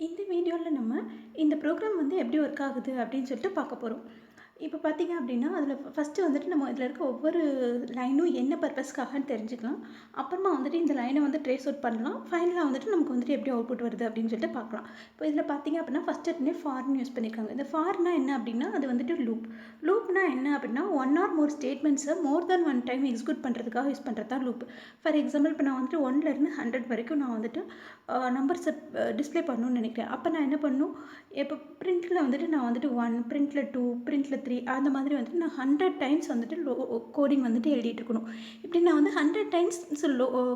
இந்த வீடியோவில் நம்ம இந்த ப்ரோக்ராம் வந்து எப்படி ஒர்க் ஆகுது அப்படின்னு சொல்லிட்டு பார்க்க போகிறோம். இப்போ பார்த்தீங்க அப்படின்னா, அதில் ஃபஸ்ட்டு வந்துட்டு நம்ம இதில் இருக்க ஒவ்வொரு லைனும் என்ன பர்பஸ்க்காகன்னு தெரிஞ்சுக்கலாம். அப்புறமா வந்துட்டு இந்த லைனை வந்து ட்ரேஸ் அவுட் பண்ணலாம். ஃபைனலாக வந்துட்டு நமக்கு வந்துட்டு எப்படி அவுட்புட் வருது அப்படின்னு சொல்லிட்டு பார்க்கலாம். இப்போ இதில் பார்த்தீங்க அப்படின்னா, ஃபஸ்ட்டு எடுத்தோடனே ஃபார்ன்னு யூஸ் பண்ணியிருக்காங்க. இந்த ஃபார்னா என்ன அப்படின்னா, அது வந்துட்டு லூப். லூப்னா என்ன அப்படின்னா, ஒன் ஆர் மோர் ஸ்டேட்மெண்ட்ஸை மோர் தென் ஒன் டைம் எக்ஸிக்யூட் பண்ணுறதுக்காக யூஸ் பண்ணுறது தான் லூப். ஃபார் எக்ஸாம்பிள் இப்போ நான் வந்துட்டு 1லேருந்து 100 வரைக்கும் நான் வந்துட்டு நம்பர்ஸை டிஸ்ப்ளே பண்ணணும்னு நினைக்கிறேன். அப்போ நான் என்ன பண்ணணும், இப்போ பிரிண்ட்டில் வந்துட்டு நான் வந்துட்டு 1, பிரிண்ட்டில் 2, பிரிண்ட்டில் 3 அந்த மாதிரி வந்துட்டு நான் 100 டைம்ஸ் வந்துட்டு கோடிங் வந்துட்டு எழுதிட்டு இருக்கணும். இப்படி நான் வந்து 100 டைம்ஸ்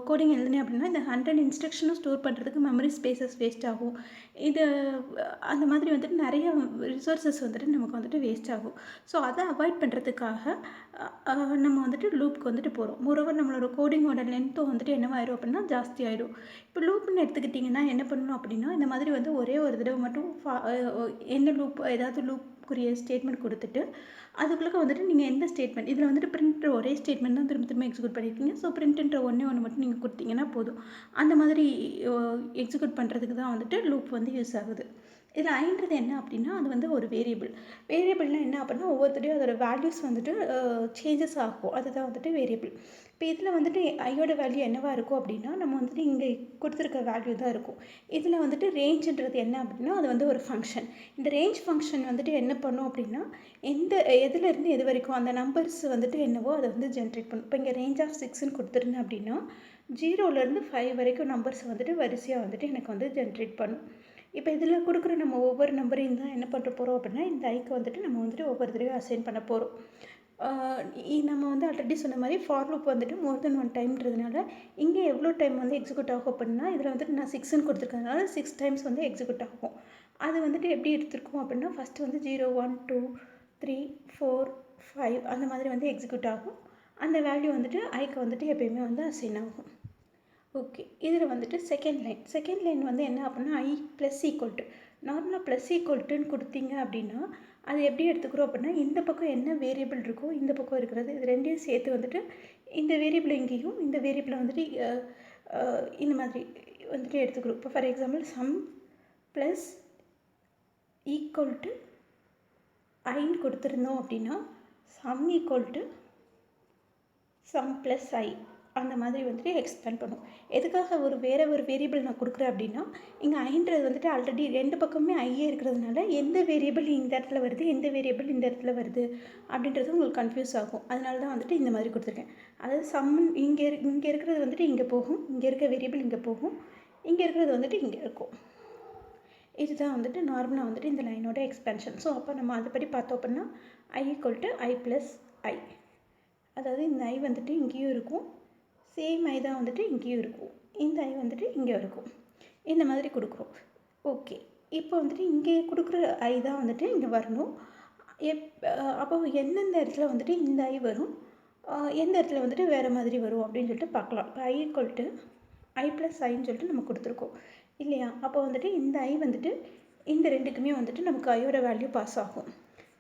கோடிங் எழுதினேன் அப்படின்னா, இந்த 100 இன்ஸ்ட்ரக்ஷனும் ஸ்டோர் பண்ணுறதுக்கு மெமரி ஸ்பேசஸ் வேஸ்ட் ஆகும். இது அந்த மாதிரி வந்துட்டு நிறைய ரிசோர்ஸஸ் வந்துட்டு நமக்கு வந்துட்டு வேஸ்ட் ஆகும். ஸோ அதை அவாய்ட் பண்ணுறதுக்காக நம்ம வந்துட்டு லூப்க்கு வந்துட்டு போகிறோம். மோரோவர் நம்மளோட கோடிங்கோட லென்த்தும் வந்துட்டு என்னவாயிரும் அப்படின்னா ஜாஸ்தி ஆயிடும். இப்போ லூப்னு எடுத்துக்கிட்டிங்கன்னா என்ன பண்ணணும் அப்படின்னா, இந்த மாதிரி வந்து ஒரே ஒரு தடவை மட்டும் என்ன லூப் ஏதாவது லூப்புக்குரிய ஸ்டேட்மெண்ட் கொடுத்துட்டு, அதுக்குள்ளே வந்துட்டு நீங்கள் எந்த ஸ்டேட்மெண்ட் இதில் வந்துட்டு பிரிண்ட்ற ஒரே ஸ்டேட்மெண்ட் தான் திரும்ப திரும்ப எக்ஸிக்யூட் பண்ணியிருக்கீங்க. ஸோ பிரிண்ட்ன்ற ஒன்றே ஒன்று மட்டும் நீங்கள் கொடுத்தீங்கன்னா போதும். அந்த மாதிரி எக்ஸிக்யூட் பண்ணுறதுக்கு தான் வந்துட்டு லூப் வந்து யூஸ் ஆகுது. இதில் ஐன்றது என்ன அப்படின்னா, அது வந்து ஒரு வேரியபிள். வேரியபிள்னால் என்ன அப்படின்னா, ஒவ்வொருத்தரையும் அதோட வேல்யூஸ் வந்துட்டு சேஞ்சஸ் ஆகும். அதுதான் வந்துட்டு வேரியபிள். இப்போ இதில் வந்துட்டு ஐயோட வேல்யூ என்னவாக இருக்கும் அப்படின்னா, நம்ம வந்துட்டு இங்கே கொடுத்துருக்க வேல்யூ தான் இருக்கும். இதில் வந்துட்டு ரேஞ்சுன்றது என்ன அப்படின்னா, அது வந்து ஒரு ஃபங்க்ஷன். இந்த ரேஞ்ச் ஃபங்க்ஷன் வந்துட்டு என்ன பண்ணும் அப்படின்னா, எதுலேருந்து எது வரைக்கும் அந்த நம்பர்ஸ் வந்துட்டு என்னவோ அதை வந்து ஜென்ரேட் பண்ணும். இப்போ இங்கே ரேஞ்ச் ஆஃப் 6ன்னு கொடுத்துருந்தேன் அப்படின்னா, 0லேருந்து 5 வரைக்கும் நம்பர்ஸ் வந்துட்டு வரிசையாக வந்துட்டு எனக்கு வந்து ஜென்ரேட் பண்ணும். இப்போ இதில் கொடுக்குற நம்ம ஒவ்வொரு நம்பரையும் தான் என்ன பண்ண போகிறோம் அப்படின்னா, இந்த ஐக்கு வந்துட்டு நம்ம வந்துட்டு ஒவ்வொரு தடவையும் அசைன் பண்ண போகிறோம். நம்ம வந்து ஆல்ரெடி சொன்ன மாதிரி ஃபார் லூப் வந்துட்டு மோர் தென் ஒன் டைம்ன்றதுனால, இங்கே எவ்வளோ டைம் வந்து எக்ஸிக்யூட் ஆகும் அப்படின்னா, இதில் வந்துட்டு நான் 6ன்னு கொடுத்துருக்கறதுனால 6 டைம்ஸ் வந்து எக்ஸிக்யூட் ஆகும். அது வந்துட்டு எப்படி எடுத்துருக்கோம் அப்படின்னா, ஃபஸ்ட்டு வந்து 0, 1, 2, 3, 4, 5 அந்த மாதிரி வந்து எக்ஸிக்யூட் ஆகும். அந்த வேல்யூ வந்துட்டு ஐக்கு வந்துட்டு எப்பயுமே வந்து அசைன் ஆகும். ஓகே, இதில் வந்துட்டு செகண்ட் லைன் வந்து என்ன அப்படின்னா, ஐ ப்ளஸ் ஈக்குவல் டு. நார்மலாக ப்ளஸ் ஈக்குவல் டுன்னு கொடுத்தீங்க அப்படின்னா, அது எப்படி எடுத்துக்கிறோம் அப்படின்னா, இந்த பக்கம் என்ன வேரியபிள் இருக்கோ இந்த பக்கம் இருக்கிறது இது ரெண்டையும் சேர்த்து வந்துட்டு இந்த வேரியபிள் இங்கேயும் இந்த வேரியபிளை வந்துட்டு இந்த மாதிரி வந்துட்டு எடுத்துக்கிறோம். இப்போ for example sum plus equal to ஐன்னு கொடுத்துருந்தோம் அப்படின்னா, sum equal to sum plus I அந்த மாதிரி வந்துட்டு எக்ஸ்பேண்ட் பண்ணும். எதுக்காக வேறு ஒரு வேரியபிள் நான் கொடுக்குறேன் அப்படின்னா, இங்கே ஐன்றது வந்துட்டு ஆல்ரெடி ரெண்டு பக்கமே ஐயே இருக்கிறதுனால எந்த வேரியபிள் இந்த இடத்துல வருது, எந்த வேரியபிள் இந்த இடத்துல வருது அப்படின்றது உங்களுக்கு கன்ஃபியூஸ் ஆகும். அதனால தான் வந்துட்டு இந்த மாதிரி கொடுத்துருக்கேன். அதாவது இங்கே இருக்கிறது வந்துட்டு இங்கே போகும், இங்கே இருக்க வேரியபிள் இங்கே போகும், இங்கே இருக்கிறது வந்துட்டு இங்கே இருக்கும். இதுதான் வந்துட்டு நார்மலாக வந்துட்டு இந்த லைனோட எக்ஸ்பென்ஷன். ஸோ அப்போ நம்ம அதுபடி பார்த்தோம் அப்படின்னா, I equal to I plus ஐ. அதாவது இந்த ஐ வந்துட்டு இங்கேயும் இருக்கும், சேம் ஐ தான் வந்துட்டு இங்கேயும் இருக்கும், இந்த ஐ வந்துட்டு இங்கே இருக்கும். இந்த மாதிரி கொடுக்குறோம். ஓகே, இப்போ வந்துட்டு இங்கே கொடுக்குற ஐ தான் வந்துட்டு இங்கே வரணும். அப்போ எந்தெந்த இடத்துல வந்துட்டு இந்த ஐ வரும், எந்த இடத்துல வந்துட்டு வேறு மாதிரி வரும் அப்படின்னு சொல்லிட்டு பார்க்கலாம். இப்போ I equal to I plus ஐன்னு சொல்லிட்டு நம்ம கொடுத்துருக்கோம் இல்லையா? அப்போ வந்துட்டு இந்த ஐ வந்துட்டு இந்த ரெண்டுக்குமே வந்துட்டு நமக்கு ஐயோட வேல்யூ பாஸ் ஆகும்.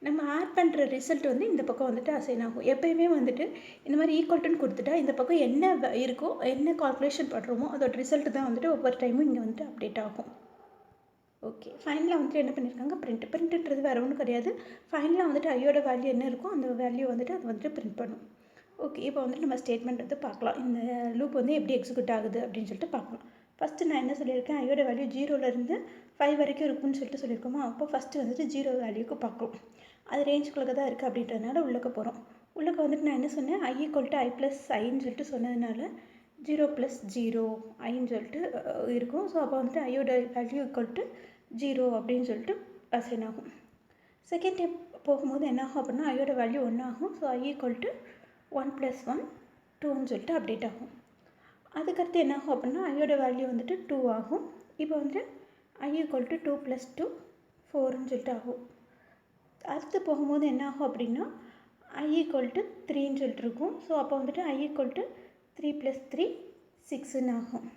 நம்ம ஆட் பண்ணுற ரிசல்ட் வந்து இந்த பக்கம் வந்துட்டு அசைன் ஆகும். எப்போயுமே வந்துட்டு இந்த மாதிரி ஈக்குவல்ட்டுன்னு கொடுத்துட்டா இந்த பக்கம் என்ன இருக்கோ, என்ன கால்குலேஷன் பண்ணுறோமோ அதோட ரிசல்ட் தான் வந்துட்டு ஒவ்வொரு டைமும் இங்கே வந்துட்டு அப்டேட் ஆகும். ஓகே, ஃபைனலாக வந்துட்டு என்ன பண்ணியிருக்காங்க, பிரிண்ட்டுன்றது வேறு ஒன்றும் கிடையாது. ஃபைனலாக வந்துட்டு ஐயோட வேல்யூ என்ன இருக்கோ அந்த வேல்யூ வந்துட்டு அது வந்துட்டு பிரிண்ட் பண்ணும். ஓகே, இப்போ வந்துட்டு நம்ம ஸ்டேட்மெண்ட் வந்து பார்க்கலாம். இந்த லூப் வந்து எப்படி எக்ஸிக்யூட் ஆகுது அப்படின்னு சொல்லிட்டு பார்க்கலாம். ஃபஸ்ட்டு நான் என்ன சொல்லியிருக்கேன், ஐயோட வேல்யூ 0லேருந்து 5 வரைக்கும் இருக்குன்னு சொல்லிட்டு சொல்லியிருக்கோமா. அப்போ ஃபஸ்ட்டு வந்துட்டு 0 வேல்யூக்கு பார்க்கலாம். அது ரேஞ்சுக்குள்ளே தான் இருக்குது அப்படின்றதுனால உள்ளக்க போகிறோம். உள்ளக்க வந்துட்டு நான் என்ன சொன்னேன், I equal to I plus ஐன்னு சொல்லிட்டு சொன்னதுனால 0 + 0 ஐன்னு சொல்லிட்டு இருக்கும். ஸோ அப்போ வந்துட்டு ஐயோட வேல்யூ ஈக்குவல் டு 0 அப்படின்னு சொல்லிட்டு அசைன் ஆகும். செகண்ட் ஸ்டெப் போகும்போது என்ன ஆகும் அப்படின்னா, ஐயோட வேல்யூ 1 ஆகும். ஸோ ஐ ஈக்குவல் டு 1 + 1 2ன்னு சொல்லிட்டு அப்டேட் ஆகும். அதுக்கடுத்து என்ன ஆகும் அப்படின்னா, ஐயோட வேல்யூ வந்துட்டு 2 ஆகும். இப்போ வந்துட்டு ஐ ஈக்குவல் டு 2 + 2 4ன்னு சொல்லிட்டு ஆகும். அடுத்து போகும்போது என்ன ஆகும் அப்படின்னா, ஐ ஈக்குவல் டு 3ன்னு சொல்லிட்டு இருக்கும். ஸோ அப்போ வந்துட்டு ஐ ஈக்குவல் டு 3 + 3 6ன்னு ஆகும்.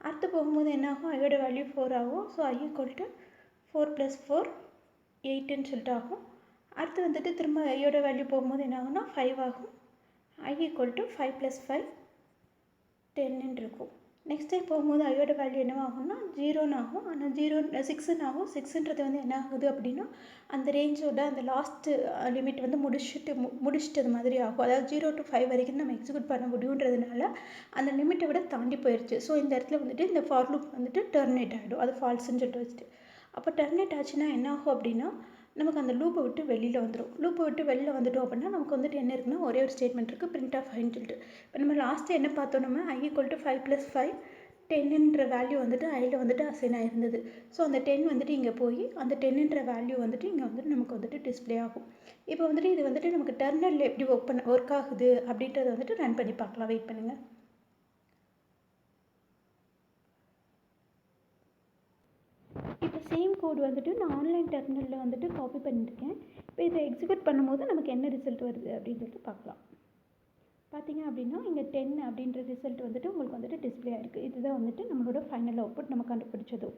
அடுத்து போகும்போது என்ன ஆகும், ஐயோட வேல்யூ 4 ஆகும். ஸோ ஐ ஈக்குவல் டு 4 + 4 8ன்னு சொல்லிட்டு ஆகும். அடுத்து வந்துட்டு திரும்ப ஐயோட வேல்யூ போகும்போது என்ன ஆகும்னா 5 ஆகும். ஐ ஈக்குவல் டு 5 + 5 10ன்னு இருக்கும். நெக்ஸ்ட் டைம் போகும்போது ஐயோட வேல்யூ என்னவாகும்னா 0ன்னு ஆகும். ஆனால் 6ன்னு ஆகும். 6ன்றது வந்து என்ன ஆகுது அப்படின்னா அந்த ரேஞ்சோட அந்த லாஸ்ட்டு லிமிட் வந்து முடிச்சிட்டது மாதிரி ஆகும். அதாவது 0 to 5 வரைக்கும் நம்ம எக்ஸிக்யூட் பண்ண முடியுன்றதுனால அந்த லிமிட்டை விட தாண்டி போயிடுச்சு. ஸோ இந்த இடத்துல வந்துட்டு இந்த ஃபார் லூப் வந்துட்டு டெர்மினேட் ஆகிடும். அது ஃபால்ஸ்ன்னு சொல்லிட்டு வச்சுட்டு அப்போ டெர்மினேட் ஆச்சுன்னா என்ன ஆகும் அப்படின்னா நமக்கு அந்த லூப்பை விட்டு வெளியில் வந்துடும். லூப்பை விட்டு வெளியில் வந்துட்டோம் அப்படின்னா நமக்கு வந்துட்டு என்ன இருக்குன்னா ஒரே ஒரு ஸ்டேட்மெண்ட் இருக்குது, பிரிண்ட் ஆஃப் ஐன்னு சொல்லிட்டு. இப்போ நம்ம லாஸ்ட்டு என்ன பார்த்தோம், நம்ம I = 5 + 5 10ன்ற வேல்யூ வந்துட்டு ஐயில் வந்துட்டு அசைன் ஆயிருந்தது. ஸோ அந்த 10 வந்துட்டு இங்கே போய் அந்த 10ன்ற வேல்யூ வந்துட்டு இங்கே வந்துட்டு நமக்கு வந்துட்டு டிஸ்பிளே ஆகும். இப்போ வந்துட்டு இது வந்துட்டு நமக்கு டெர்மினலில் எப்படி ஒர்க் ஆகுது அப்படின்றத வந்துட்டு ரன் பண்ணி பார்க்கலாம். வெயிட் பண்ணுங்கள். இப்போ சேம் கோடு வந்துட்டு நான் ஆன்லைன் டெர்மினலில் வந்துட்டு காப்பி பண்ணியிருக்கேன். இப்போ இதை எக்ஸிக்யூட் பண்ணும்போது நமக்கு என்ன ரிசல்ட் வருது அப்படின்னு சொல்லிட்டு பார்க்கலாம். பார்த்தீங்க அப்படின்னா இங்கே 10 அப்படின்ற ரிசல்ட் வந்துட்டு உங்களுக்கு வந்துட்டு டிஸ்பிளே ஆகிருக்கு. இதுதான் வந்துட்டு நம்மளோட ஃபைனல் அவுட்புட் நம்ம கண்டுபிடிச்சதும்.